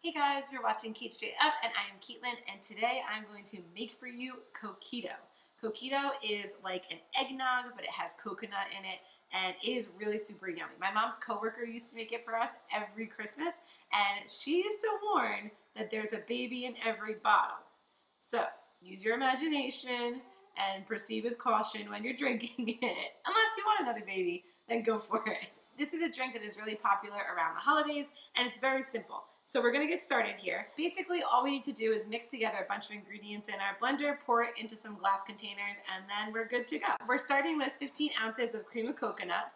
Hey guys, you're watching Cait Straight Up, and I am Caitlin, and today I'm going to make for you Coquito. Coquito is like an eggnog, but it has coconut in it, and it is really super yummy. My mom's coworker used to make it for us every Christmas, and she used to warn that there's a baby in every bottle. So use your imagination and proceed with caution when you're drinking it. Unless you want another baby, then go for it. This is a drink that is really popular around the holidays, and it's very simple. So we're going to get started here. Basically, all we need to do is mix together a bunch of ingredients in our blender, pour it into some glass containers, and then we're good to go. We're starting with 15 ounces of cream of coconut.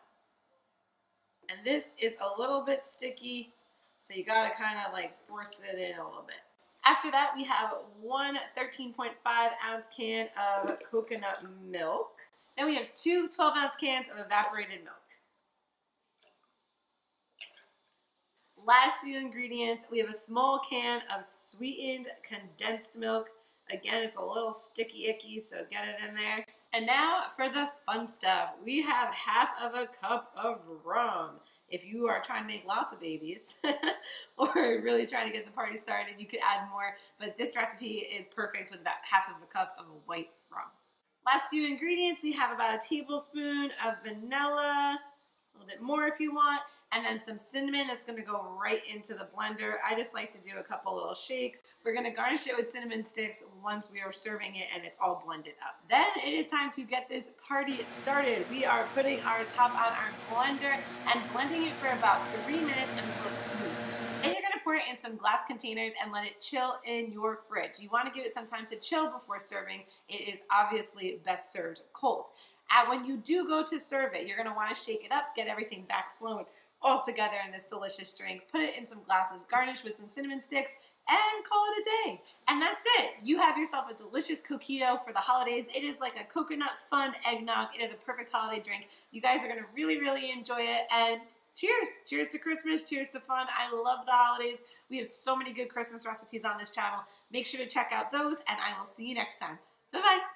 And this is a little bit sticky, so you got to kind of like force it in a little bit. After that, we have one 13.5 ounce can of coconut milk. Then we have two 12-ounce cans of evaporated milk. Last few ingredients, we have a small can of sweetened condensed milk. Again, it's a little sticky icky, so get it in there. And now for the fun stuff. We have half of a cup of rum. If you are trying to make lots of babies or really trying to get the party started, you could add more, but this recipe is perfect with about half of a cup of white rum. Last few ingredients, we have about a tablespoon of vanilla, a little bit more if you want, and then some cinnamon that's going to go right into the blender. I just like to do a couple little shakes. We're going to garnish it with cinnamon sticks once we are serving it and it's all blended up. Then it is time to get this party started. We are putting our top on our blender and blending it for about 3 minutes until it's smooth. Then you're going to pour it in some glass containers and let it chill in your fridge. You want to give it some time to chill before serving. It is obviously best served cold. When you do go to serve it, you're going to want to shake it up, get everything back flown all together in this delicious drink. Put it in some glasses, garnish with some cinnamon sticks, and call it a day. And that's it. You have yourself a delicious Coquito for the holidays. It is like a coconut fun eggnog. It is a perfect holiday drink. You guys are going to really, really enjoy it. And cheers. Cheers to Christmas. Cheers to fun. I love the holidays. We have so many good Christmas recipes on this channel. Make sure to check out those, and I will see you next time. Bye-bye.